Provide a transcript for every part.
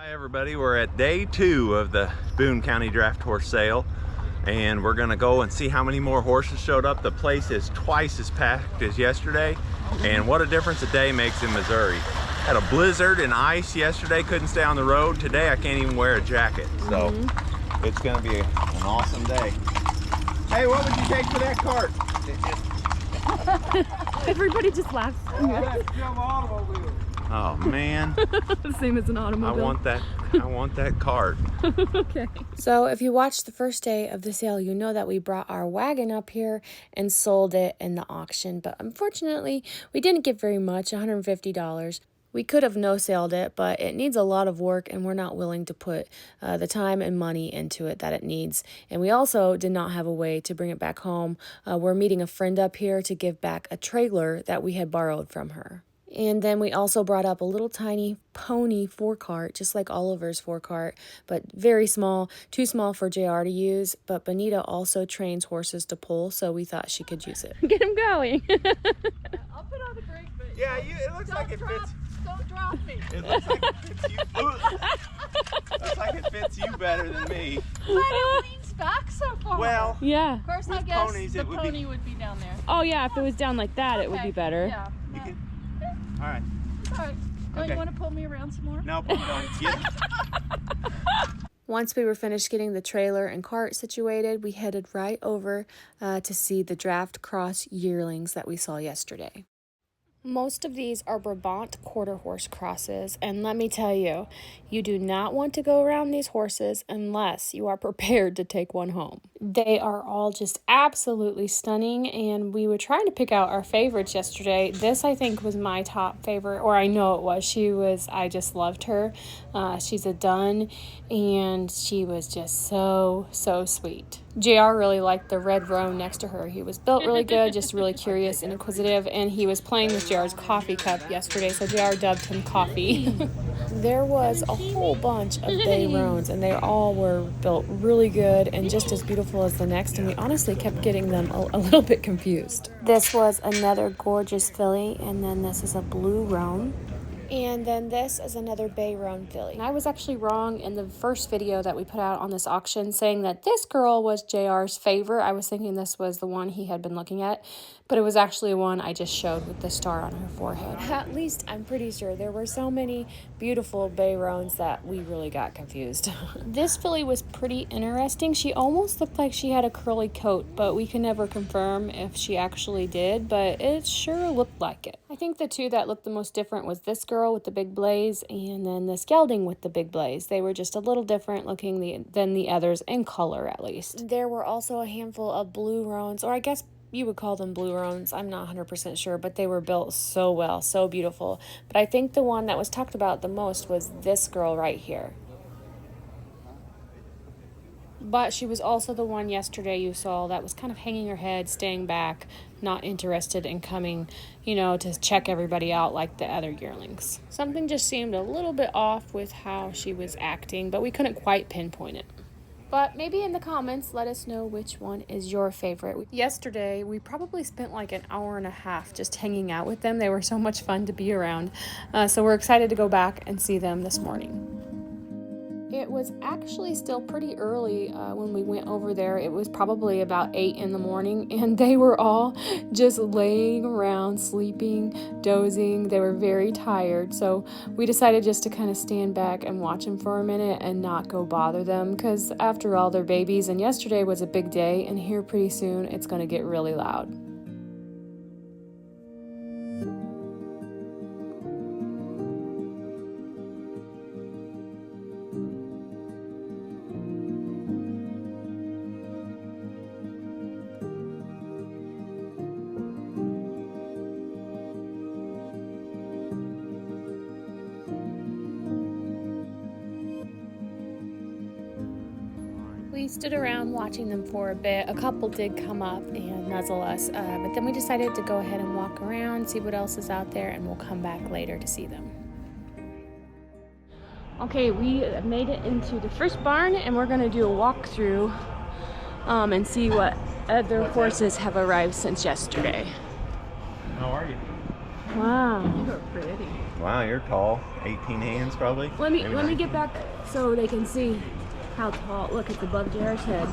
Hi everybody, we're at day 2 of the Boone County Draft Horse Sale, and we're gonna go and see how many more horses showed up. The place is twice as packed as yesterday, and what a difference a day makes in Missouri. Had a blizzard and ice yesterday, couldn't stay on the road. Today I can't even wear a jacket, so it's gonna be an awesome day. Hey, what would you take for that cart? Everybody just laughs. Oh man. Same as an automobile. I want that cart. Okay. So if you watched the first day of the sale, you know that we brought our wagon up here and sold it in the auction. But unfortunately, we didn't get very much, $150. We could have no-sailed it, but it needs a lot of work, and we're not willing to put the time and money into it that it needs. And we also did not have a way to bring it back home. We're meeting a friend up here to give back a trailer that we had borrowed from her. And then we also brought up a little tiny pony forecart, just like Oliver's forecart, but very small, too small for JR to use. But Bonita also trains horses to pull, so we thought she could use it. Get him going. I'll put on the brake, but Yeah, it looks like it fits. Don't drop me. It looks like it fits you. Looks like it fits you better than me. But it leans back so far. Well, Yeah. of course, I with guess ponies, the it would pony would be down there. Oh, yeah, if it was down like that, it would be better. Yeah. you can. All right. All right. Don't Okay. you want to pull me around some more? No, don't get. Once we were finished getting the trailer and cart situated, we headed right over to see the draft cross yearlings that we saw yesterday. Most of these are Brabant quarter horse crosses, and let me tell you, you do not want to go around these horses unless you are prepared to take one home. They are all just absolutely stunning, and we were trying to pick out our favorites yesterday. This, I think, was my top favorite, or I know it was. I just loved her. She's a dun, and she was just so sweet. JR really liked the red roan next to her. He was built really good, just really curious and inquisitive, and he was playing with JR's coffee cup yesterday, so JR dubbed him Coffee. There was a whole bunch of bay roans, and they all were built really good and just as beautiful as the next, and we honestly kept getting them a little bit confused. This was another gorgeous filly, and then this is a blue roan. And then this is another bay roan filly. And I was actually wrong in the first video that we put out on this auction saying that this girl was JR's favorite. I was thinking this was the one he had been looking at, but it was actually one I just showed with the star on her forehead. At least I'm pretty sure. There were so many beautiful bay roans that we really got confused. This filly was pretty interesting. She almost looked like she had a curly coat, but we can never confirm if she actually did, but it sure looked like it. I think the two that looked the most different was this girl with the big blaze and then this gelding with the big blaze. They were just a little different looking than the others, in color at least. There were also a handful of blue roans, or I guess you would call them blue roans. I'm not 100% sure, but they were built so well, so beautiful. But I think the one that was talked about the most was this girl right here. But she was also the one yesterday you saw that was kind of hanging her head, staying back, not interested in coming, to check everybody out like the other yearlings. Something just seemed a little bit off with how she was acting, but we couldn't quite pinpoint it. But maybe in the comments, let us know which one is your favorite. Yesterday, we probably spent like an hour and a half just hanging out with them. They were so much fun to be around. So we're excited to go back and see them this morning. It was actually still pretty early when we went over there. It was probably about 8 in the morning, and they were all just laying around, sleeping, dozing. They were very tired, so we decided just to kind of stand back and watch them for a minute and not go bother them, because after all, they're babies, and yesterday was a big day, and here pretty soon it's going to get really loud. We stood around watching them for a bit. A couple did come up and nuzzle us, but then we decided to go ahead and walk around, see what else is out there, and we'll come back later to see them. Okay, we made it into the first barn, and we're going to do a walkthrough and see what other horses have arrived since yesterday. How are you? Wow. You look pretty. Wow, you're tall. 18 hands probably. Let me Maybe get back so they can see how tall. Look, it's above JR's head.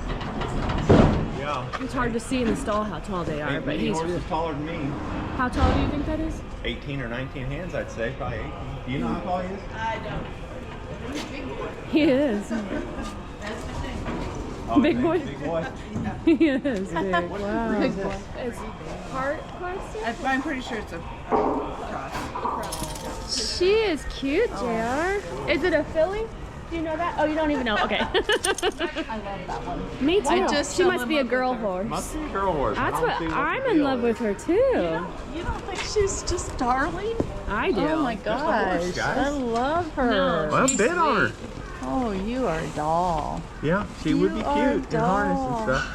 Yeah. It's hard to see in the stall how tall they are, but he's horses taller than me. How tall do you think that is? 18 or 19 hands, I'd say. Probably 18. Do you know how tall he is? I don't. He is. Oh, Big boy? Big boy. He is big. Wow. Big boy. It's heart class? I'm pretty sure it's a cross. She is cute, JR. Is it a filly? Do you know that? Oh, you don't even know. Okay. I love that one. Me too. She fell must in be a love girl with her. horse. Must be a girl horse. That's I don't what see I'm the in deal love is. with her too. You don't think she's just darling? I do. Oh my Just a horse, gosh. guys. I love her. No. Well, She's bid on her. Oh, you are a doll. Yeah, she would be You are cute in harness and doll. stuff.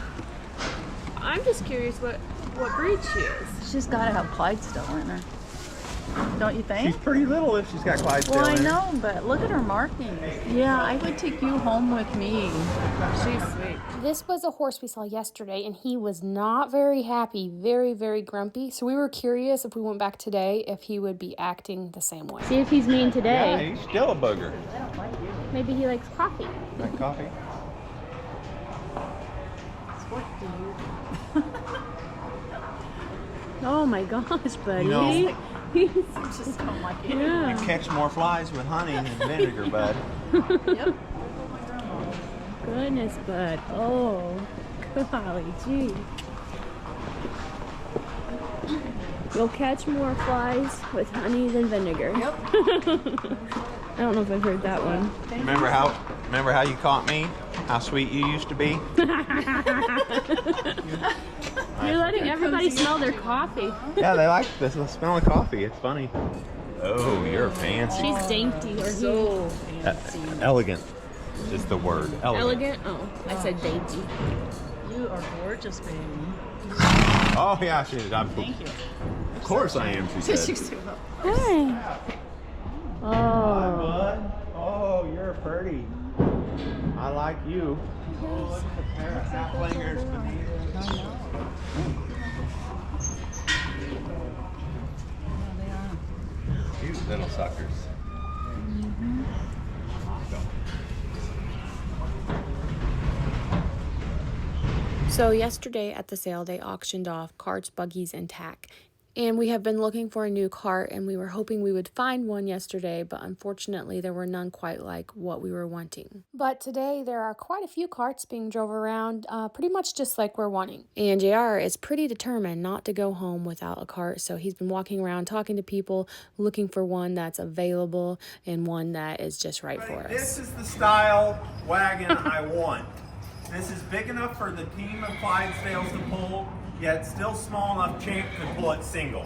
I'm just curious what breed she is. She's got to have Clydesdale in her. Don't you think? She's pretty little if she's got Clydesdale Well, I in her. know, but look at her markings. Yeah, I would take you home with me. She's sweet. This was a horse we saw yesterday, and he was not very happy, very, very grumpy. So we were curious if we went back today if he would be acting the same way. See if he's mean Yeah, today. he's still a booger. Maybe he likes coffee. Like coffee. Oh my gosh, buddy. You know- He's Just don't like it. yeah. Catch more flies with honey than vinegar, bud. Yep. Goodness, bud. Oh, golly gee. You'll catch more flies with honey than vinegar. Yep. I don't know if I've heard that one. Remember how you caught me? How sweet you used to be? You're letting everybody smell their coffee. Yeah, they like the smell of coffee. It's funny. Oh, you're fancy. She's dainty or So Elegant is the word. elegant. Oh, I said dainty. you are gorgeous, baby. Oh, yeah, she is. Thank you. Of course I am, she said. She's too Hi. Hi, Oh. bud. Oh, you're pretty. I like you. Oh, look at the pair of half-lingers beneath. Cute little suckers. So yesterday at the sale, they auctioned off carts, buggies, and tack. And we have been looking for a new cart, and we were hoping we would find one yesterday, but unfortunately there were none quite like what we were wanting. But today there are quite a few carts being drove around, pretty much just like we're wanting. And JR is pretty determined not to go home without a cart, so he's been walking around talking to people, looking for one that's available and one that is just right for us. This is the style wagon I want. This is big enough for the team of Clydesdales to pull, yet still small enough Champ could pull it single.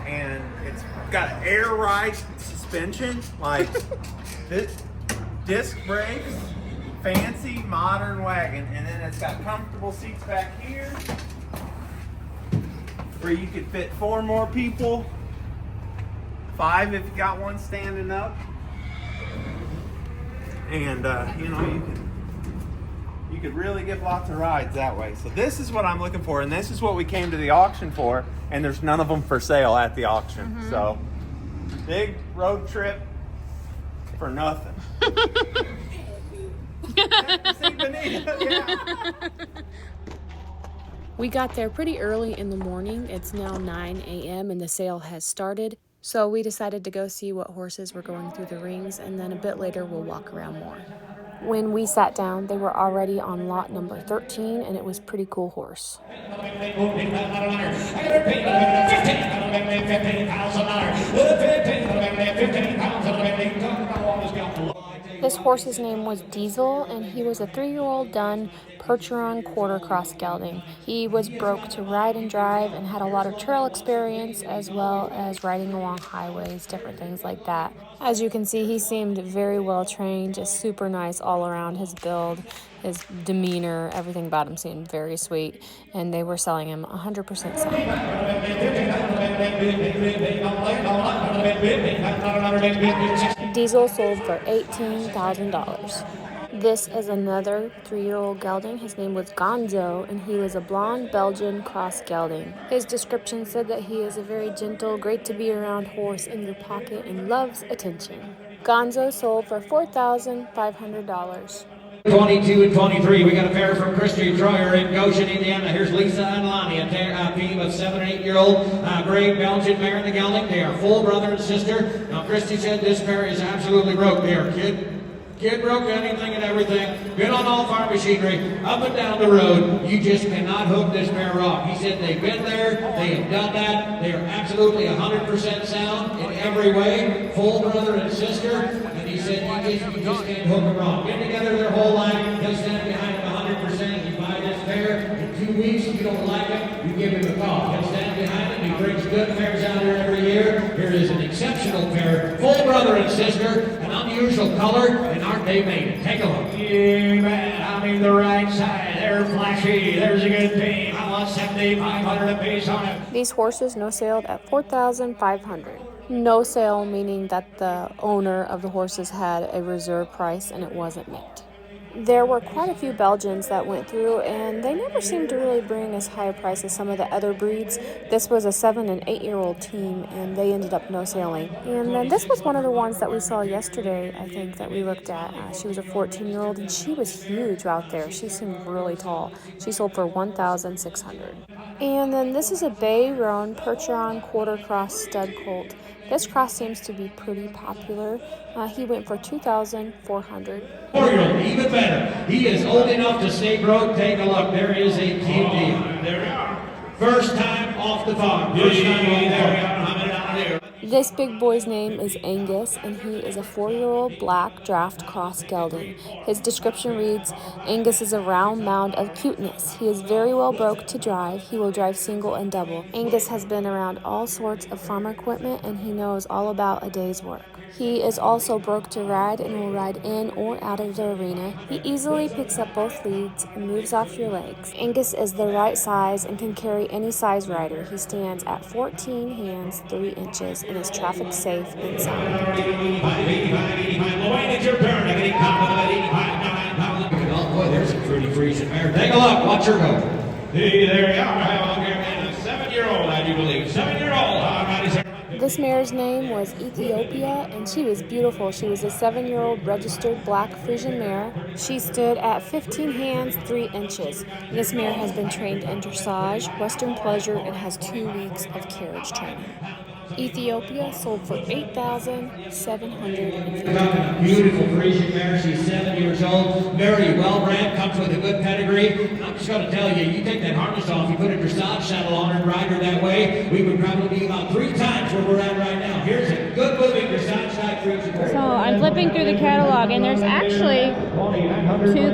And it's got air ride suspension, like this disc brakes, fancy modern wagon, and then it's got comfortable seats back here where you could fit 4 more people, 5 if you got one standing up. And you could really get lots of rides that way. So this is what I'm looking for, and this is what we came to the auction for, and there's none of them for sale at the auction. So big road trip for nothing. See, Benita, yeah. We got there pretty early in the morning. It's now 9 a.m. and the sale has started. So we decided to go see what horses were going through the rings, and then a bit later we'll walk around more. When we sat down, they were already on lot number 13, and it was a pretty cool horse. This horse's name was Diesel, and he was a 3-year-old dun Percheron quarter cross gelding. He was broke to ride and drive and had a lot of trail experience as well as riding along highways, different things like that. As you can see, he seemed very well trained, just super nice all around. His build, his demeanor, everything about him seemed very sweet, and they were selling him 100% signed. Diesel sold for $18,000. This is another 3-year-old gelding. His name was Gonzo, and he was a blonde Belgian cross gelding. His description said that he is a very gentle, great to be around horse in your pocket and loves attention. Gonzo sold for $4,500. 22 and 23. We got a pair from Christy Troyer in Goshen, Indiana. Here's Lisa and Lonnie, a team of 7 and 8-year-old gray Belgian mare in the gelding. They are full brother and sister. Now, Christy said this pair is absolutely broke. They are kid broke anything and everything. Been on all farm machinery, up and down the road. You just cannot hook this pair off. He said they've been there, they have done that. They are absolutely 100% sound in every way. Full brother and sister. And he said you just can't hook them off. Been together their whole life. He'll stand behind them 100%. You buy this pair in 2 weeks. If you don't like them, you give him a call. He'll stand behind them. He brings good pairs out here every year. Here is an exceptional pair. Full brother and sister. An unusual color. And aren't they made it? Take a look. Yeah, I mean the right side. They're flashy. There's a good team. I want 7,500 apiece on it. These horses no saled at $4,500. No sale meaning that the owner of the horses had a reserve price and it wasn't met. There were quite a few Belgians that went through, and they never seemed to really bring as high a price as some of the other breeds. This was a 7 and 8-year-old team, and they ended up no selling. And then this was one of the ones that we saw yesterday, I think, that we looked at. She was a 14-year-old, and she was huge out there. She seemed really tall. She sold for $1,600. And then this is a Bay Roan Percheron quarter cross stud colt. This cross seems to be pretty popular. He went for $2,400. 4-year-old, even better. He is old enough to stay broke. Take a look. There is a kid deal. There we are. First time off the farm. First time off the farm. This big boy's name is Angus, and he is a 4-year-old black draft cross gelding. His description reads, Angus is a round mound of cuteness. He is very well broke to drive. He will drive single and double. Angus has been around all sorts of farm equipment, and he knows all about a day's work. He is also broke to ride and will ride in or out of the arena. He easily picks up both leads and moves off your legs. Angus is the right size and can carry any size rider. He stands at 14 hands, 3 inches, and is traffic safe and sound. Oh boy, there's a pretty freezing mare. Take a look, watch her go. Hey, there you are. A 7-year-old, I do believe. 7-year-old. This mare's name was Ethiopia, and she was beautiful. She was a 7-year-old registered black Frisian mare. She stood at 15 hands, 3 inches. This mare has been trained in dressage, western pleasure, and has 2 weeks of carriage training. Ethiopia sold for $8,750. Beautiful Frisian mare. She's 7 years old. Very well bred. Comes with a good pedigree. I'm just going to tell you, you take that harness off, you put a dressage saddle on her and ride her that way, we would probably be about 3 times where we're at right now. Here's a good moving dressage type Frisian mare. So I'm flipping through the catalog, and there's actually 2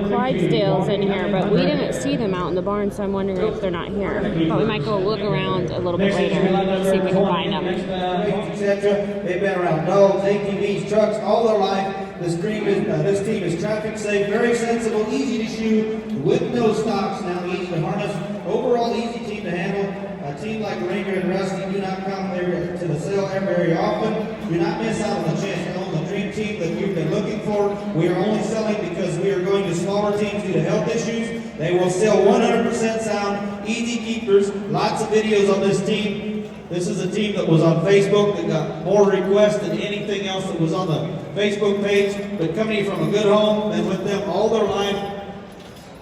Clydesdales in here, but we didn't see them out in the barn, so I'm wondering if they're not here. But we might go look around a little bit later and see if we can find them. Etc. They've been around dogs, ATVs, trucks all their life. This team is traffic safe, very sensible, easy to shoe, with no stocks. Now easy to harness. Overall, easy team to handle. A team like Ranger and Rusty do not come there to the sale very often. Do not miss out on the chance to own the dream team that you've been looking for. We are only selling because we are going to smaller teams due to health issues. They will sell 100% sound, easy keepers. Lots of videos on this team. This is a team that was on Facebook that got more requests than anything else that was on the Facebook page. But coming from a good home, been with them all their life.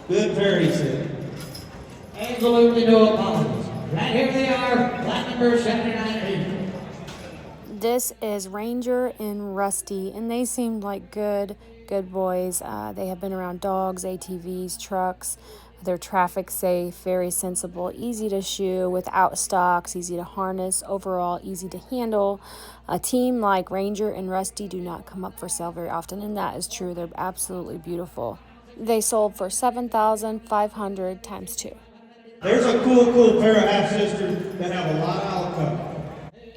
Good pair, he said. Absolutely no apologies. Right here they are, flat number 79. This is Ranger and Rusty, and they seemed like good boys. They have been around dogs, ATVs, trucks. They're traffic safe, very sensible, easy to shoe, without stocks, easy to harness, overall easy to handle. A team like Ranger and Rusty do not come up for sale very often, and that is true. They're absolutely beautiful. They sold for $7,500 times 2. There's a cool pair of half-sisters that have a lot of outcome.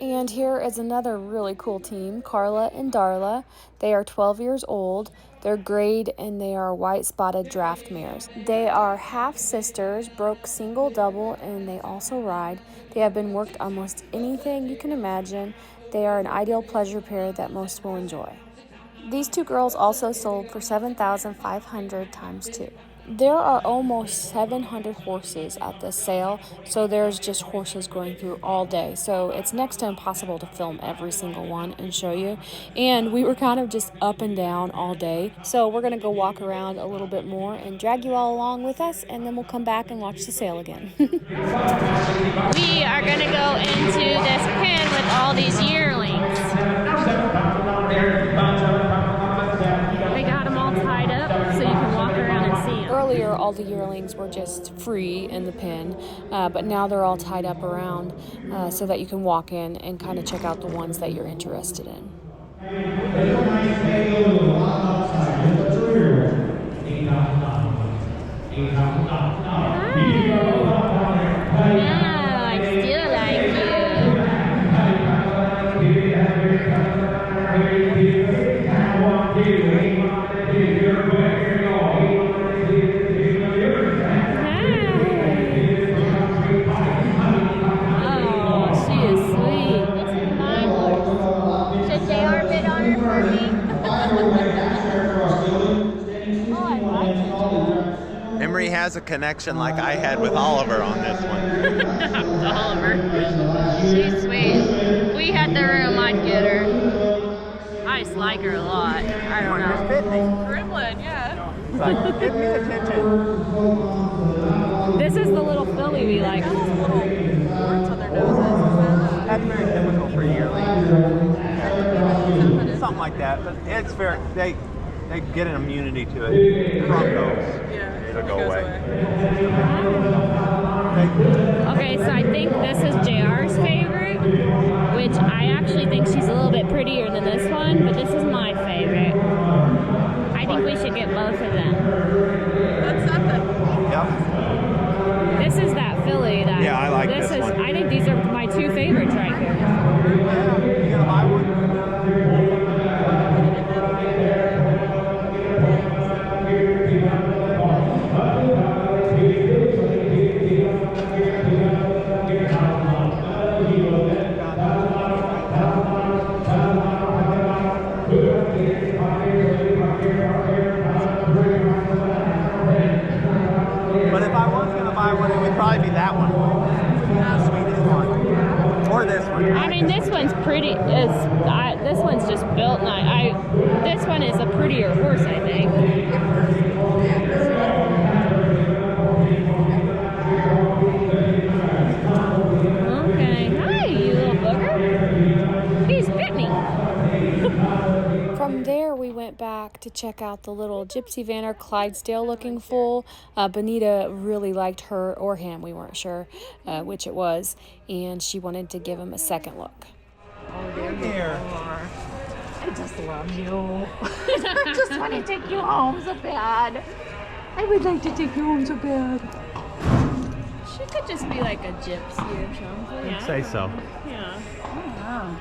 And here is another really cool team, Carla and Darla. They are 12 years old. They're grayed and they are white spotted draft mares. They are half sisters, broke single, double, and they also ride. They have been worked almost anything you can imagine. They are an ideal pleasure pair that most will enjoy. These two girls also sold for $7,500 times 2. There are almost 700 horses at this sale, so there's just horses going through all day. So it's next to impossible to film every single one and show you. And we were kind of just up and down all day. So we're going to go walk around a little bit more and drag you all along with us, and then we'll come back and watch the sale again. We are going to go into this pen with all these yearlings. They got them all tied up so you can walk around and see them. Earlier, all the yearlings were just free in the pen, but now they're all tied up around so that you can walk in and kind of check out the ones that you're interested in. I still like you. Emery has a connection like I had with Oliver on this one. Oliver. She's sweet. If we had the room, I'd get her. I just like her a lot. I don't know. Gremlin, yeah. Like, give me attention. This is the little filly we like. Warts on their noses. That's very typical for yearlings. Something like that, but it's very, they get an immunity to it. Broncos. Yeah. It'll go away. Okay, so I think this is JR's favorite, which I actually think she's a little bit prettier than this one, but this is my favorite. I think we should get both of them. That's something. Yep. This is that filly that. Yeah, I like this one. I think these are my two favorites right here. You gonna buy one? But if I was going to buy one, it would probably be that one. Sweetest one. Or this one. I mean, this one's pretty. This one's just built nice. This one is a prettier horse, I think. Okay. Hi, you little booger. He's bit me. From there, we went back to check out the little Gypsy van or Clydesdale looking foal. Bonita really liked her or him. We weren't sure which it was, and she wanted to give him a second look. Here. I just love you. I just want to take you home so bad. I would like to take you home so bad. She could just be like a gypsy or something. I'd say so. Yeah. Yeah.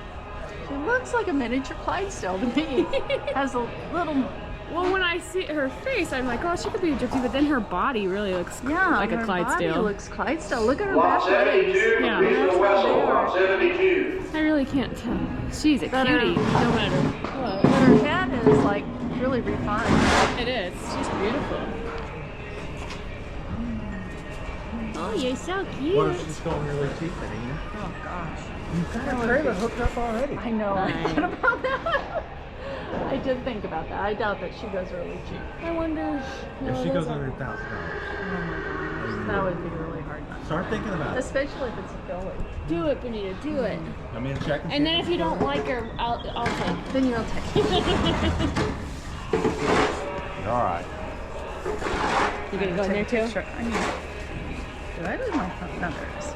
She looks like a miniature Clydesdale to me. Has a little. Well, when I see her face, I'm like, oh, she could be a gypsy, but then her body really looks like a Clydesdale. Body looks Clydesdale. Look at her back legs. Yeah. I really can't tell. She's a cutie, no matter what. But her head is like really refined. It is. She's beautiful. Oh, you're so cute. What if she's going really cheap, Anina? Oh gosh. You've got a trailer hooked up already. I know. I thought about that. I did think about that. I doubt that she goes really cheap. I wonder If she goes under $1,000. Oh my gosh. That would be really hard. Start thinking about it. Especially if it's a filly. Do it, Bonita, do it. I'm going to check. And then if you don't like her, I'll take. Then you'll take it. All right. You gonna go in there too? Sure. I mean, did I lose my phone? No, there it is.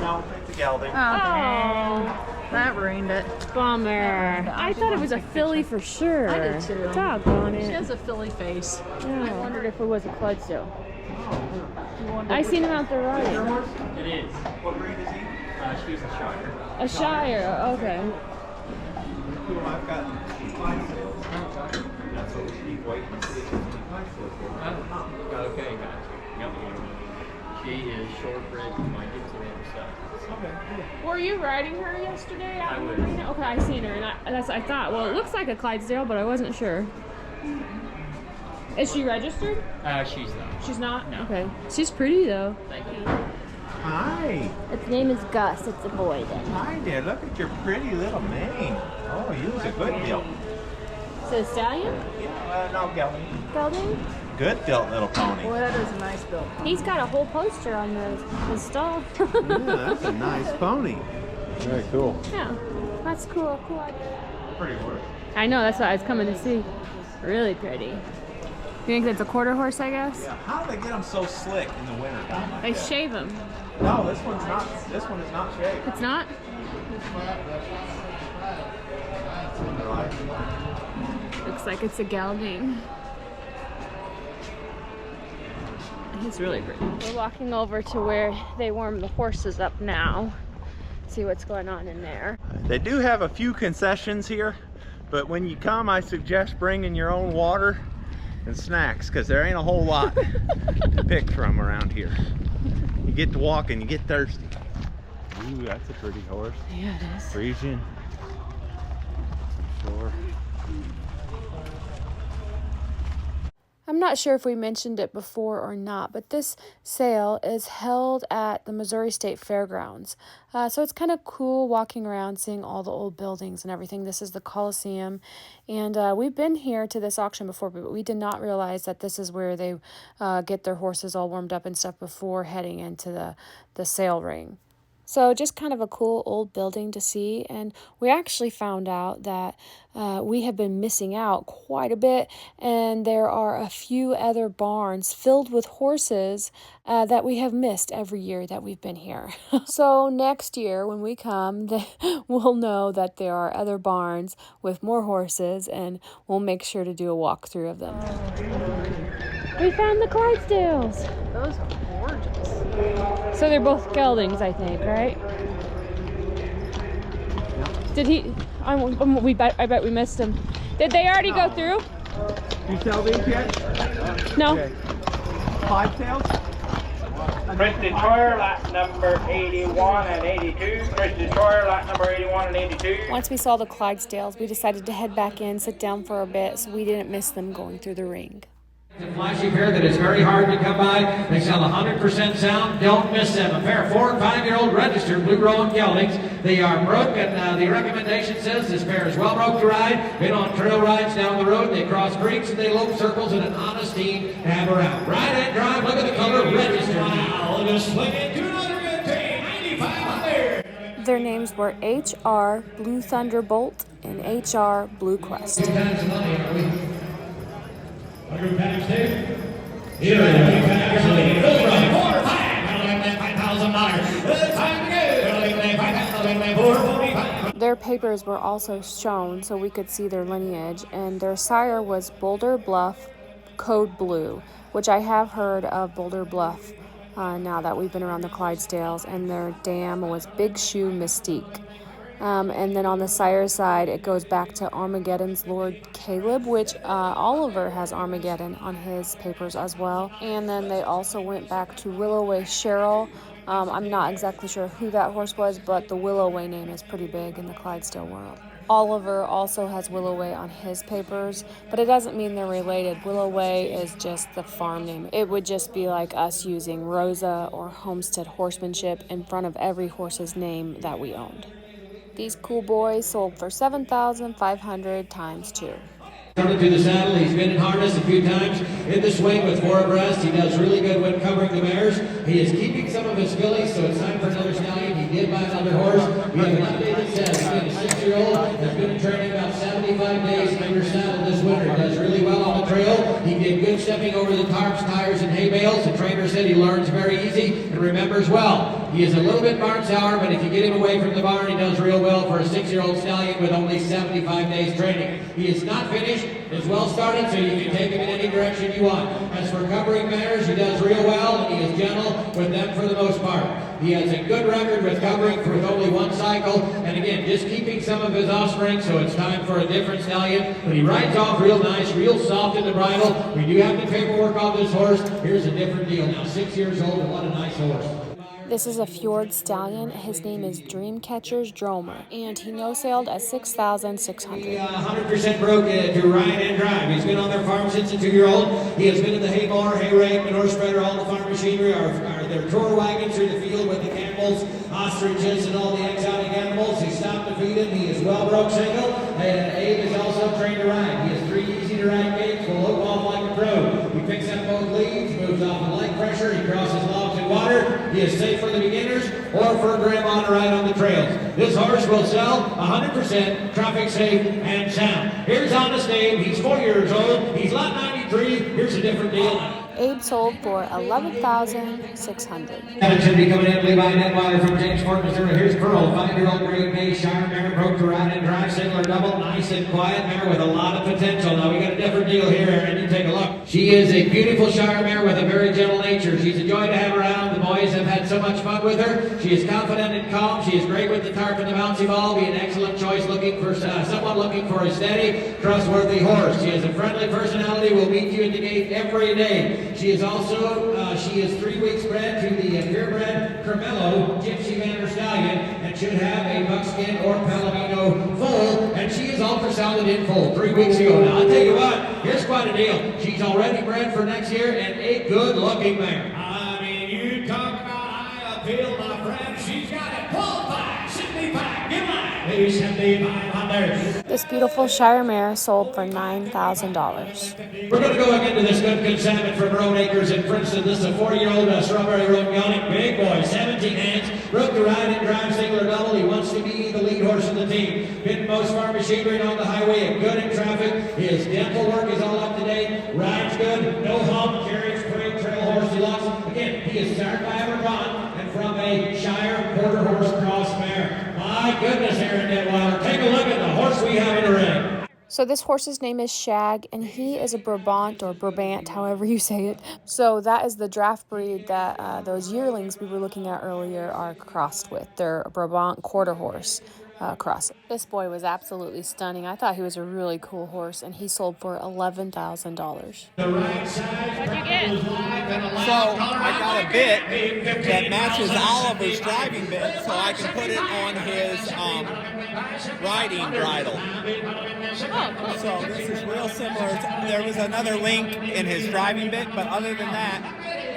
No, take the gelding. Oh, dang. That ruined it. Bummer. I thought it was a filly for sure. I did too. Doggone She it. has a filly face. Yeah, I wondered if it was a Clydesdale. I seen him out there riding. It is. What breed is he? She's a Shire. A Shire, okay. Who I've got Clydesdales. That's what we keep waiting to see. Okay, got you. Yep. She is shortbred from my Gypsy name, so. Okay. Were you riding her yesterday out in the was. arena? Okay, I seen her, and I thought, well, it looks like a Clydesdale, but I wasn't sure. Is she registered? She's not. She's not? No. Okay. She's pretty, though. Thank you. Hi. Its name is Gus. It's a boy, then. Hi there. Look at your pretty little mane. Oh, you was a good built. So, stallion? Yeah, no, gelding. Gelding? Good built little pony. Boy, that is a nice build. He's got a whole poster on the stall. Yeah, that's a nice pony. Very cool. Yeah, that's cool. Cool idea. Pretty horse. I know, that's what I was coming to see. Really pretty. You think that's a quarter horse, I guess? Yeah. How do they get them so slick in the winter time? Like They that? shave them. No, this one's not. This one is not shaved. It's not? Looks like it's a gelding. He's really pretty. We're walking over to where they warm the horses up now. See what's going on in there. They do have a few concessions here, but when you come, I suggest bringing your own water and snacks, because there ain't a whole lot to pick from around here. You get to walk and you get thirsty. Ooh, that's a pretty horse. Yeah, it is. Frisian. Sure. I'm not sure if we mentioned it before or not, but this sale is held at the Missouri State Fairgrounds. So it's kind of cool walking around, seeing all the old buildings and everything. This is the Coliseum, and we've been here to this auction before, but we did not realize that this is where they get their horses all warmed up and stuff before heading into the sale ring. So just kind of a cool old building to see, and we actually found out that we have been missing out quite a bit, and there are a few other barns filled with horses that we have missed every year that we've been here. So next year when we come, we'll know that there are other barns with more horses, and we'll make sure to do a walkthrough of them. We found the Clydesdales. Those are gorgeous. So they're both geldings, I think, right? Did he? I bet we missed him. Did they already go through? You sell these yet? No. Okay. 5 tails? Christy Troyer, lot number 81 and 82. Christy Troyer, lot number 81 and 82. Once we saw the Clydesdales, we decided to head back in, sit down for a bit, so we didn't miss them going through the ring. A flashy pair that is very hard to come by. They sell 100% sound. Don't miss them. A pair of 4- and 5-year-old registered blue roan geldings. They are broke, and the recommendation says this pair is well broke to ride. Been on trail rides down the road. They cross creeks and they lope circles, and an honest team to have around. Ride and drive. Look at the color. Registered now. Just swing it to another good team. 9,500. Their names were HR Blue Thunderbolt and HR Blue Quest. Their papers were also shown so we could see their lineage, and their sire was Boulder Bluff Code Blue, which I have heard of Boulder Bluff now that we've been around the Clydesdales, and their dam was Big Shoe Mystique. And then on the sire side, it goes back to Armageddon's Lord Caleb, which Oliver has Armageddon on his papers as well. And then they also went back to Willoway Cheryl. I'm not exactly sure who that horse was, but the Willoway name is pretty big in the Clydesdale world. Oliver also has Willoway on his papers, but it doesn't mean they're related. Willoway is just the farm name. It would just be like us using Rosa or Homestead Horsemanship in front of every horse's name that we owned. These cool boys sold for $7,500 times 2. Coming to the saddle, he's been in harness a few times in the swing with 4 abreast. He does really good when covering the mares. He is keeping some of his fillies, so it's time for another stallion. He did buy another horse. We have an updated set. He's been a 6-year-old, has been in training about 75 days under saddle this winter. Does really well on the trail. He did good stepping over the tarps, tires, and hay bales. The trainer said he learns very easy and remembers well. He is a little bit barn sour, but if you get him away from the barn, he does real well for a 6-year-old stallion with only 75 days training. He is not finished. Is well started, so you can take him in any direction you want. As for covering mares, he does real well, and he is gentle with them for the most part. He has a good record with covering with only 1 cycle, and And again, just keeping some of his offspring, so it's time for a different stallion. But he rides off real nice, real soft in the bridle. We do have the paperwork on this horse. Here's a different deal. Now 6 years old, and what a nice horse. This is a fjord stallion. His name is Dreamcatcher's Dromer, and he no-sailed at $6,600. 100% broke to ride and drive. He's been on their farm since a 2-year-old. He has been in the hay mower, hay rake, manure spreader, all the farm machinery, their tour wagons through the field with the camels, ostriches, and all the exotic animals. He stopped to feed him. He is well broke single, and Abe is also trained to ride. He has 3 easy-to-ride gates, will hook off like a pro. He picks up both leads, moves off with leg pressure, he crosses logs in water. He is safe for the beginners or for grandma to ride on the trails. This horse will sell 100% traffic safe and sound. Here's Honest Abe. He's 4 years old. He's lot 93. Here's a different deal. Abe sold for $11,600. Activity coming in, Levi Netweiler from Jamesport, Missouri. Here's Pearl, 5-year-old grade bay Shire mare, broke to ride and drive, single or double, nice and quiet mare with a lot of potential. Now we got a different deal here, Aaron. You take a look. She is a beautiful Shire mare with a very gentle nature. She's a joy to have around. The boys have had so much fun with her. She is confident and calm. She is great with the tarp and the bouncy ball. Be an excellent choice looking for someone looking for a steady, trustworthy horse. She has a friendly personality. Will meet you at the gate every day. She is also, she is 3 weeks bred to the purebred Carmelo Gypsy Manor Stallion, and should have a buckskin or Palomino foal, and she is ultrasounded in full 3 weeks ago. Now, I'll tell you what, here's quite a deal. She's already bred for next year, and a good-looking mare. I mean, you talk about high appeal, my friend. She's got it. 75, give mine. Maybe 7,500. This beautiful Shire mare sold for $9,000. We're going to go again to this good consignment from Road Acres in Princeton. This is a 4-year-old Strawberry Road Gelding. Big boy, 17 hands. Broke the ride and drive, single or double. He wants to be the lead horse of the team. Been most farm machinery on the highway and good in traffic. His dental work is all up to date. Rides good, no hump, carriage, parade, trail horse deluxe. Again, he is started by a Brabant and from a Shire quarter horse cross mare. My goodness, Aaron Detweiler, take a look at the horse we have in the ring. So this horse's name is Shag, and he is a Brabant or Brabant, however you say it. So that is the draft breed that those yearlings we were looking at earlier are crossed with. They're a Brabant quarter horse cross. This boy was absolutely stunning. I thought he was a really cool horse, and he sold for $11,000. What'd you get? So I got a bit that matches Oliver's driving bit, so I can put it on his riding bridle. Oh, cool. So this is real similar. There was another link in his driving bit, but other than that,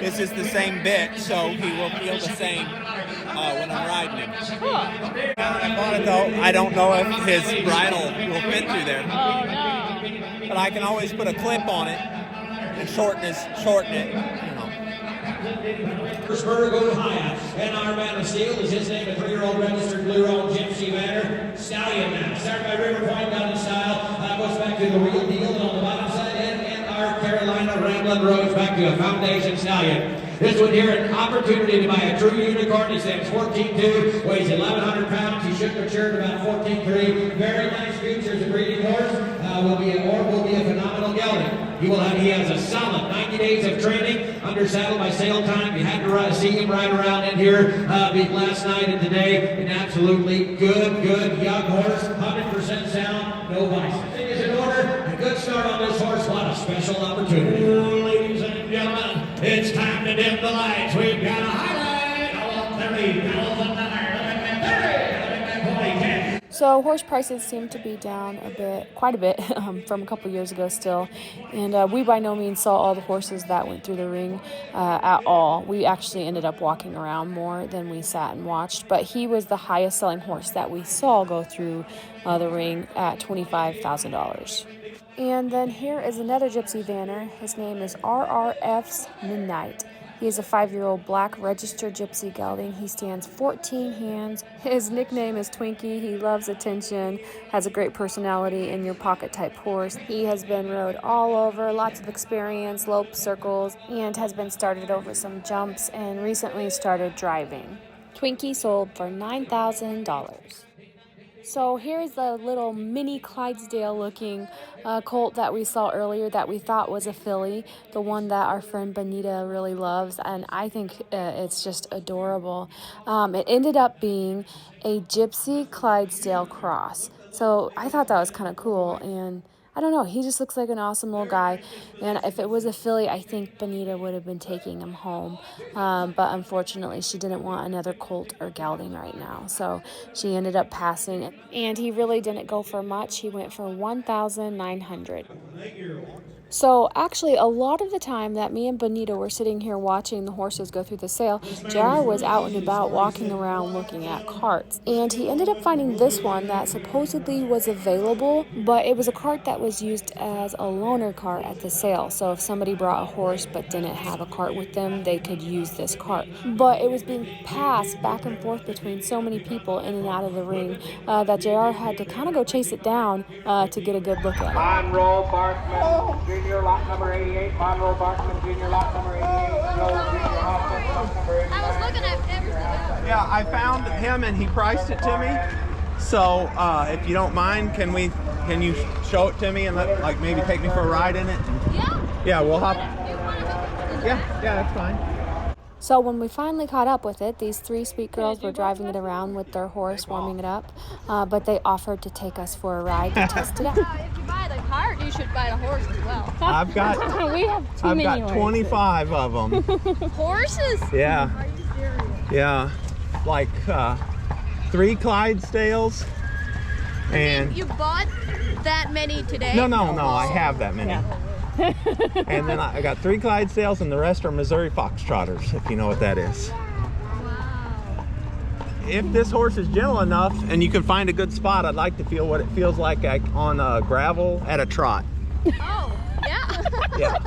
this is the same bit, so he will feel the same when I'm riding him. Cool. Now that I bought it though, I don't know if his bridle will fit through there. Oh, no. But I can always put a clip on it and shorten it, you know. Spur go higher, and our man of steel is his name, a 3-year-old registered blue-roan Gypsy Manor Stallion now. Started by River Point down in style, goes back to the real deal, and on the bottom side, and our Carolina Ramblin' Roads back to a foundation stallion. This one here, an opportunity to buy a true unicorn. He stands 14'2", weighs 1,100 pounds. He should mature at about 14'3". Very nice future as a breeding horse. Will be a phenomenal gelding. He has a solid 90 days of training under saddle by sale time. You had to see him ride around in here last night and today. An absolutely good young horse, 100% sound, no vice. Everything is in order. A good start on this horse. What a special opportunity. Ladies and gentlemen, it's time to dim the lights. We've got a highlight of $30,000. So horse prices seem to be down quite a bit from a couple years ago still, and we by no means saw all the horses that went through the ring at all. We actually ended up walking around more than we sat and watched, but he was the highest selling horse that we saw go through the ring at $25,000. And then here is another Gypsy Vanner. His name is RRF's Midnight. He is a 5-year-old black registered Gypsy gelding. He stands 14 hands. His nickname is Twinkie. He loves attention, has a great personality, and your pocket type horse. He has been rode all over, lots of experience, lope circles, and has been started over some jumps and recently started driving. Twinkie sold for $9,000. So here's the little mini Clydesdale looking colt that we saw earlier that we thought was a filly, the one that our friend Bonita really loves, and I think it's just adorable. It ended up being a Gypsy Clydesdale cross. So I thought that was kind of cool, and I don't know, he just looks like an awesome little guy, and if it was a filly, I think Bonita would have been taking him home, but unfortunately she didn't want another colt or gelding right now, so she ended up passing it, and he really didn't go for much. He went for $1,900. So actually, a lot of the time that me and Bonita were sitting here watching the horses go through the sale, JR was out and about walking around looking at carts. And he ended up finding this one that supposedly was available, but it was a cart that was used as a loaner cart at the sale. So if somebody brought a horse but didn't have a cart with them, they could use this cart. But it was being passed back and forth between so many people in and out of the ring that JR had to kind of go chase it down to get a good look at it. Monroe Barkman, Junior, lot number 88. Monroe Barkman, Junior, lot number 88. Junior Hoffman, lot number 89. I was looking at everything. Yeah, I found him and he priced it to me. So if you don't mind, can you show it to me and like maybe take me for a ride in it? Yeah. Yeah, we'll hop. Yeah, that's fine. So when we finally caught up with it, these three sweet girls were driving it around with their horse, warming it up, but they offered to take us for a ride to test it out. If you buy the cart, you should buy the horse as well. I've got We have too many got horses. 25 of them. Horses? Yeah. Are you serious? Yeah, like 3 Clydesdales, and You bought that many today? no, I have that many. And then I got 3 Clydesdales, and the rest are Missouri Foxtrotters, if you know what that is. Wow. If this horse is gentle enough and you can find a good spot, I'd like to feel what it feels like on gravel at a trot. Oh, yeah. Yeah.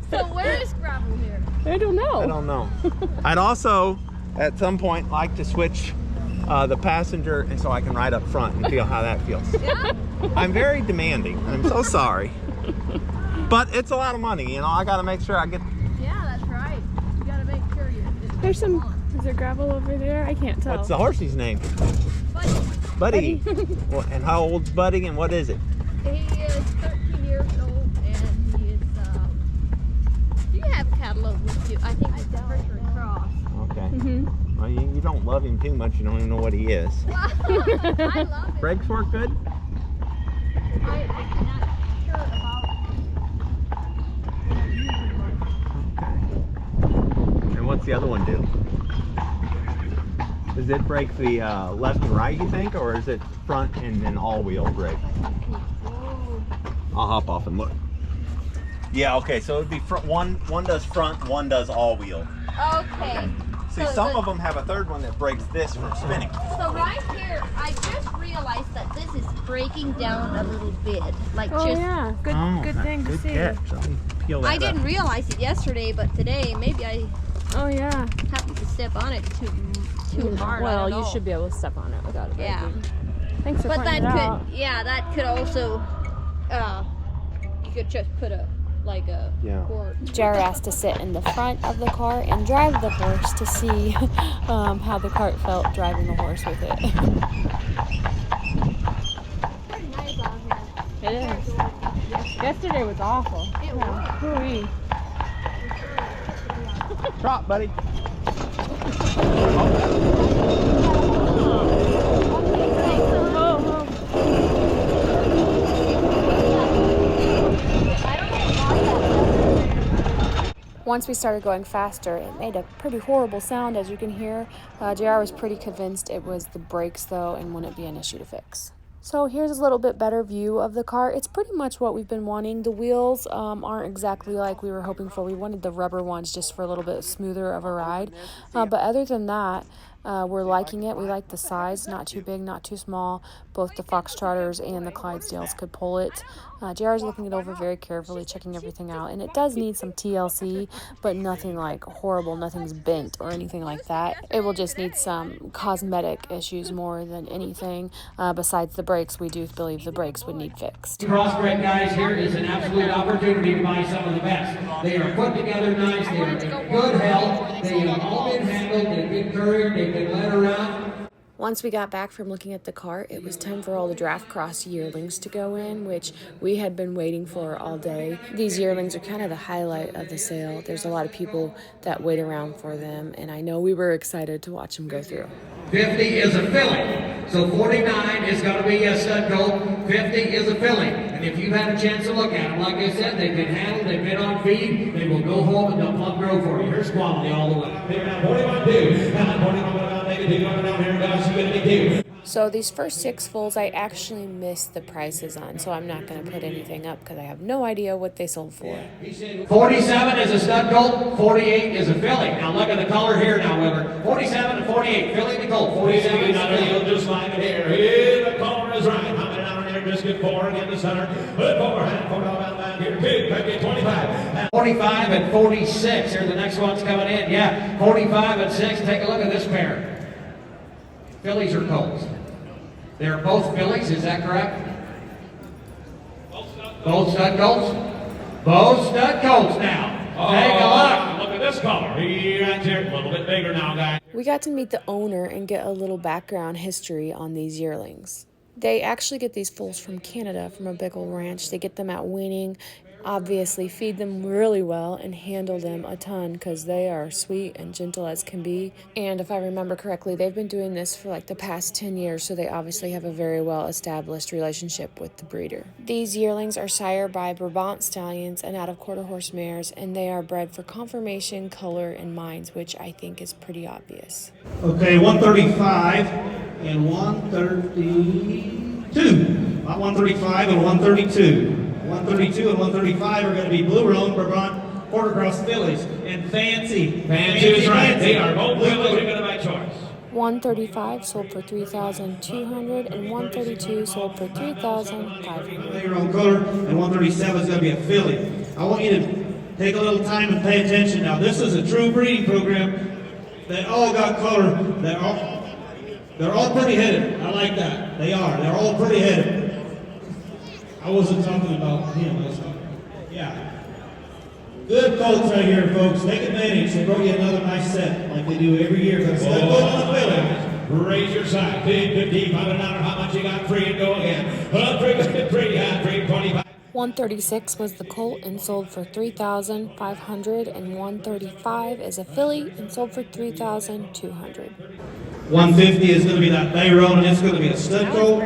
So where is gravel here? I don't know. I don't know. I'd also, at some point, like to switch the passenger, and so I can ride up front and feel how that feels. Yeah? I'm very demanding. I'm so sorry. But it's a lot of money, you know. I got to make sure I get... Yeah, that's right. You gotta make sure you... There's some... Is there gravel over there? I can't tell. What's the horsey's name? Buddy. Well, and how old's Buddy, and what is it? He is 13 years old, and he is... do you have a catalog with you? I think it's the Mercury Cross. Okay. Well, you don't love him too much. You don't even know what he is. I love it. Brakes work good? I'm not sure about And what's the other one do? Does it brake the left and right, you think, or is it front and then all-wheel brake? I'll hop off and look. Yeah, okay, so it would be front. One does front, one does all-wheel. Okay. See, So some of them have a third one that breaks this from spinning. So right here, I just realized that this is breaking down a little bit. Like Oh just, yeah, good thing to good see. catch. Let me peel that I didn't up. realize it yesterday, but today maybe I Oh yeah. happened to step on it too hard. I Well, don't you know. should be able to step on it without it breaking. Yeah. Thanks for But pointing that it could, out. yeah, that could also, you could just put a cord. JR asked to sit in the front of the car and drive the horse to see how the cart felt driving the horse with it. Pretty nice out here. It is. Yesterday was awful. It was. Hoo-wee. Trot, buddy. Once we started going faster, it made a pretty horrible sound, as you can hear. JR was pretty convinced it was the brakes, though, and wouldn't be an issue to fix. So here's a little bit better view of the car. It's pretty much what we've been wanting. The wheels aren't exactly like we were hoping for. We wanted the rubber ones just for a little bit smoother of a ride. But other than that, we're liking it. We like the size, not too big, not too small. Both the Foxtrotters and the Clydesdales could pull it. JR is looking it over very carefully, checking everything out. And it does need some TLC, but nothing like horrible. Nothing's bent or anything like that. It will just need some cosmetic issues more than anything. Besides the brakes, we do believe the brakes would need fixed. Crossbred guys, here is an absolute opportunity to buy some of the best. They are put together nice, they are in good health, they have all been handled, they've been curried, they've been led around. Once we got back from looking at the cart, it was time for all the draft cross yearlings to go in, which we had been waiting for all day. These yearlings are kind of the highlight of the sale. There's a lot of people that wait around for them, and I know we were excited to watch them go through. 50 is a filly. So 49 is going to be a stud colt. 50 is a filly. And if you've had a chance to look at them, like I said, they've been handled, they've been on feed, they will go home and they'll plump grow for you. Here's quality all the way. They're now 41 2. Now 41 negative coming down here, guys. You're going to be 2. So these first 6 foals I actually missed the prices on, so I'm not going to put anything up because I have no idea what they sold for. 47 is a stud colt, 48 is a filly. Now look at the color here now, Wilbur. 47 and 48, filly and the colt. 47 is a filly. Just like it here. Here the corner is right. How many down there? Just get 4 again the center. Put 4 hand, 4 down here. 2, 25. 45 and 46. Here's the next one's coming in. Yeah, 45 and 6. Take a look at this pair. Fillies or colts? They're both fillies, is that correct? Both stud colts? Both stud colts now. Take a look. Look at this color. Right here, a little bit bigger now, guys. We got to meet the owner and get a little background history on these yearlings. They actually get these foals from Canada, from a big old ranch. They get them at weaning, obviously feed them really well and handle them a ton because they are sweet and gentle as can be. And if I remember correctly, they've been doing this for like the past 10 years, so they obviously have a very well established relationship with the breeder. These yearlings are sired by Brabant stallions and out of quarter horse mares, and they are bred for conformation, color, and minds, which I think is pretty obvious. Okay, 135 and 132. Not 135 and 132. 132 and 135 are going to be blue roan Brabant quarter cross fillies and fancy. Fancy is right. They are both fillies. You're going to buy choice. 135 sold for $3,200 and 132 sold for $3,500. Your own color, and 137 is going to be a filly. I want you to take a little time and pay attention now. This is a true breeding program. They all got color. They're all pretty headed. I like that. They are. They're all pretty headed. I wasn't talking about him. Yeah. Good colts right here, folks. Take advantage. They brought you another nice set like they do every year. Raise your side. Big 50, $500. How much you got? Free and go again. 325. 136 was the colt and sold for $3,500, and 135 is a filly and sold for $3,200. 150 is going to be that bay roan, and it's going to be a stud colt.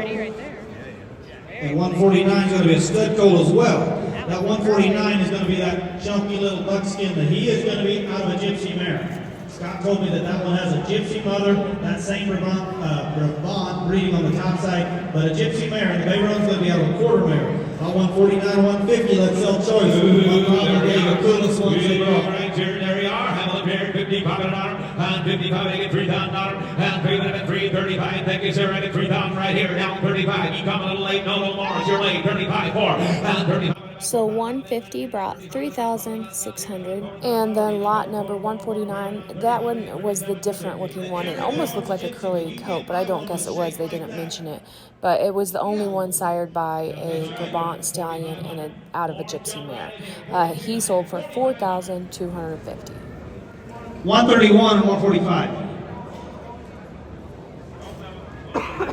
And 149 is going to be a stud colt as well. That 149 is going to be that chunky little buckskin that he is going to be out of a Gypsy mare. Scott told me that one has a Gypsy mother, that same Brabant breeding on the top side, but a Gypsy mare, and the bay roan's going to be out of a quarter mare. 149, 150, let's sell choice. The coolest ones they brought. Right here, there we are. Have a look here. $55, and 55, they get $3,000, and pay them at $335. Thank you, sir. I get $3,000 right here. Down 35. You come a little late. No more. You're late. 35, 4, and 35. So 150 brought $3,600, and then lot number 149, that one was the different looking one. It almost looked like a curly coat, but I don't guess it was. They didn't mention it. But it was the only one sired by a Brabant stallion and out of a Gypsy mare. He sold for $4,250. 131 and 145.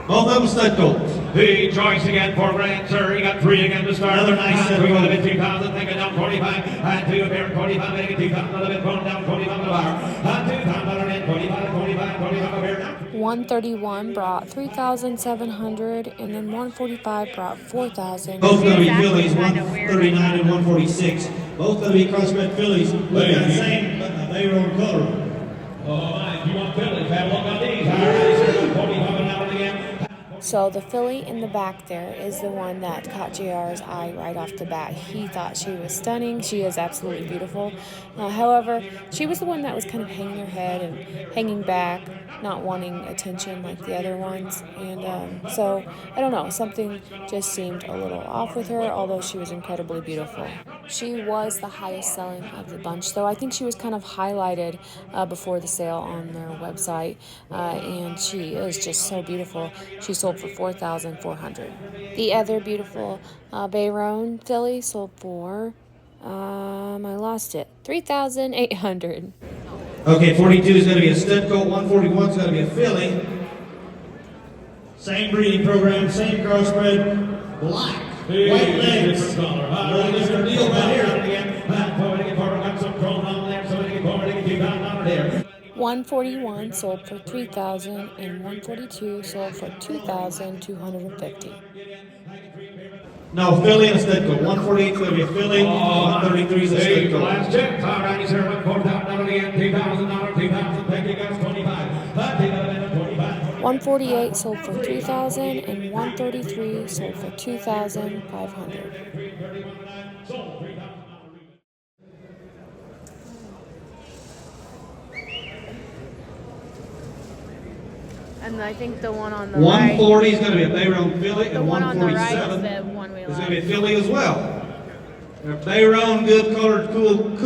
Both of them stud colts. The choice again for Grant, sir. He got 3 again to start. Another nice set. 3 would have been 2,000. Think it down 45. And 2 there 45. Make it 2,000. A little bit going down 45 an hour. And 2,000 in 45, 45, 45 over here. 131 brought $3,700, and then 145 brought $4,000. Both going to be fillies, 139 and 146. Both going to be crossbred fillies with that same bay roan color. Oh, my. You want fillies? Have a look on these. All right, sir. 45 an hour again. So the filly in the back there is the one that caught JR's eye right off the bat. He thought she was stunning. She is absolutely beautiful. However, she was the one that was kind of hanging her head and hanging back, not wanting attention like the other ones. And so, I don't know, something just seemed a little off with her, although she was incredibly beautiful. She was the highest selling of the bunch, though. I think she was kind of highlighted before the sale on their website, and she is just so beautiful. She sold for $4,400. The other beautiful bay roan filly sold for, I lost it, $3,800. Okay, 42 is going to be a stud colt, 141 is going to be a filly. Same breeding program, same crossbred, black, white legs. Really different deal right here. 141 sold for $3,000 and 142 sold for $2,250. No, filly and a stud coat. 148 is going to be a filly, 133 is a stud coat. Last check. All right, sir. $4,000 again. $2,000. $2,000. Thank you, guys. 25. 148 sold for $3,000 and 133 sold for $2,500. And I think the one on the 140 is going to be a Bayroan filly, the and one on the right is 147 the one we is going like. to be a filly as well. They're Bayroan, good colored, cool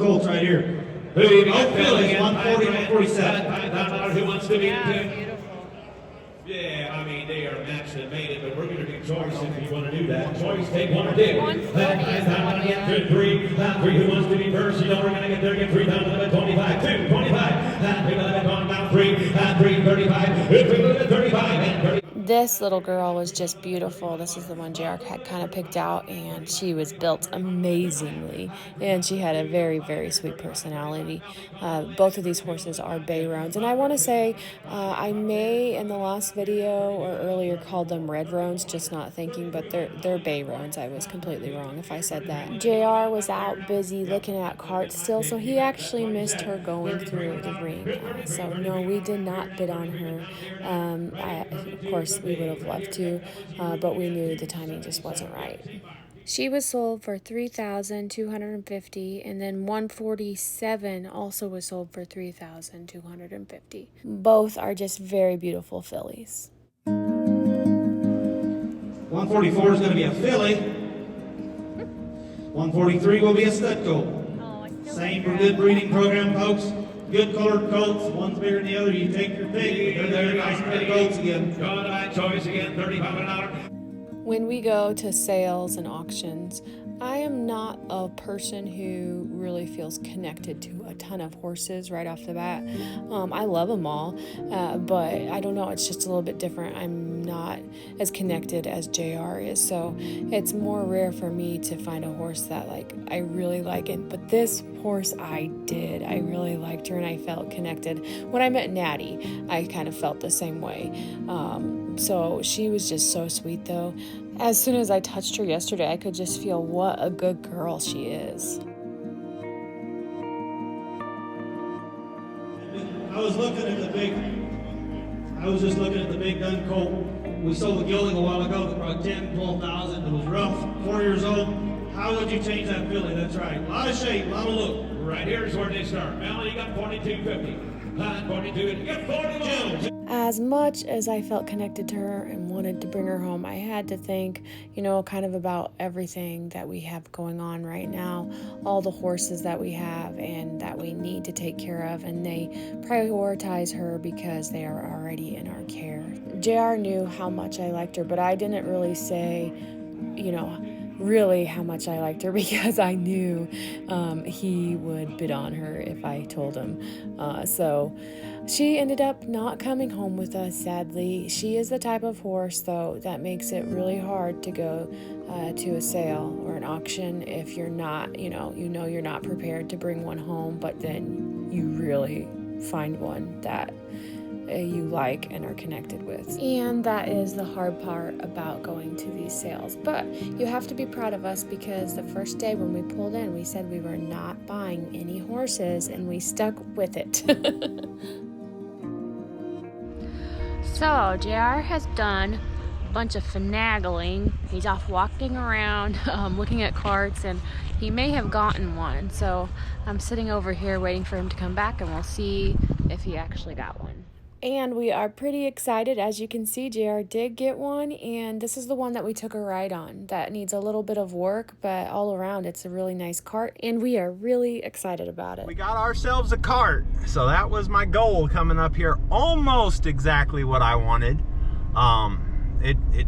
colts right here. Both fillies, 140, 147. $5,000. Who wants to be Yeah, in? beautiful. Yeah, I mean, they are matched and made it, but we're going to do choice if you want to do that. Choice, take one or two. 140 is the one we like. Good three. Three, who wants to be first? You know we're going to get there. Get 3,000, 25. 2, 25. 3, on down 3. 3, 35. 3, 35. And 30. This little girl was just beautiful. This is the one JR had kind of picked out, and she was built amazingly, and she had a very, very sweet personality. Both of these horses are Bayroans, and I want to say I may in the last video or earlier called them Red Roans, just not thinking, but they're Bayroans. I was completely wrong if I said that. JR was out busy looking at carts still, so he actually missed her going through the ring. So no, we did not bid on her. Of course, we would have loved to, but we knew the timing just wasn't right. She was sold for $3,250, and then 147 also was sold for $3,250. Both are just very beautiful fillies. 144 is going to be a filly. 143 will be a stud colt. Same for good breeding program, folks. Good colored colts, one's bigger than the other. You take your pick. They're nice big colts again. Going to my choice again. $3,500. When we go to sales and auctions, I am not a person who really feels connected to a ton of horses right off the bat. I love them all, but I don't know, it's just a little bit different. I'm not as connected as JR is, so it's more rare for me to find a horse that I really like it. But this horse I did. I really liked her and I felt connected. When I met Natty, I kind of felt the same way. So she was just so sweet though. As soon as I touched her yesterday, I could just feel what a good girl she is. I was just looking at the big dun colt. We sold the gelding a while ago for about 10, 12,000. It was rough, 4 years old. How would you change that filly? That's right. A lot of shape, a lot of look. Right here's where they start. Melanie, you got 42.50. 42, and you got 41. As much as I felt connected to her and wanted to bring her home, I had to think, kind of about everything that we have going on right now, all the horses that we have and that we need to take care of, and they prioritize her because they are already in our care. JR knew how much I liked her, but I didn't really say, really how much I liked her because I knew he would bid on her if I told him. So she ended up not coming home with us, sadly. She is the type of horse, though, that makes it really hard to go to a sale or an auction if you're not, you're not prepared to bring one home, but then you really find one that you like and are connected with. And that is the hard part about going to these sales. But you have to be proud of us because the first day when we pulled in, we said we were not buying any horses, and we stuck with it. So, JR has done a bunch of finagling. He's off walking around, looking at carts, and he may have gotten one. So, I'm sitting over here waiting for him to come back, and we'll see if he actually got one. And we are pretty excited. As you can see, JR did get one, and this is the one that we took a ride on. That needs a little bit of work, but all around it's a really nice cart, and we are really excited about it. We got ourselves a cart, so that was my goal coming up here. Almost exactly what I wanted. It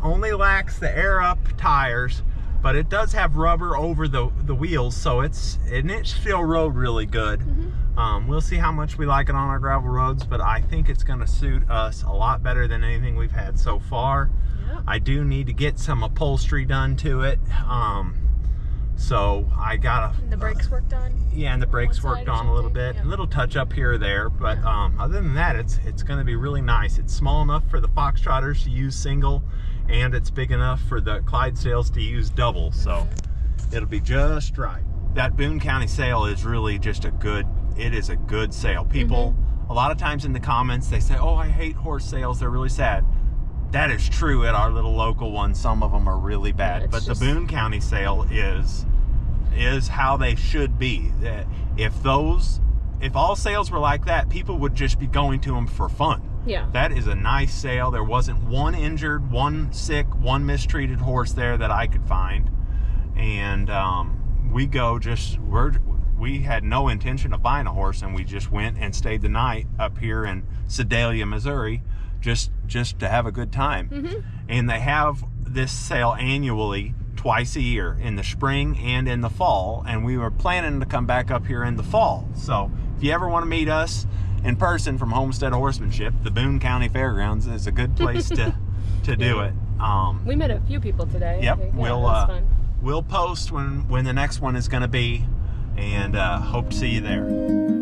only lacks the air up tires, but it does have rubber over the wheels, so it still rode really good. We'll see how much we like it on our gravel roads, but I think it's going to suit us a lot better than anything we've had so far. I do need to get some upholstery done to it. So I got the brakes worked on? Yeah, and the brakes worked on a little bit. A little touch up here or there, but other than that, it's going to be really nice. It's small enough for the Foxtrotters to use single, and it's big enough for the Clydesdales to use double, so it'll be just right. That Boone County sale is really just it is a good sale. People, a lot of times in the comments, they say, oh, I hate horse sales, they're really sad. That is true at our little local one. Some of them are really bad, but the Boone County sale is how they should be. If all sales were like that, people would just be going to them for fun. Yeah. That is a nice sale. There wasn't one injured, one sick, one mistreated horse there that I could find. And we had no intention of buying a horse, and we just went and stayed the night up here in Sedalia, Missouri, just to have a good time. And they have this sale annually twice a year, in the spring and in the fall, and we were planning to come back up here in the fall. So if you ever want to meet us in person from Homestead Horsemanship, the Boone County Fairgrounds is a good place to do it. We met a few people today. Yep. Yeah, we'll post when the next one is going to be, and hope to see you there.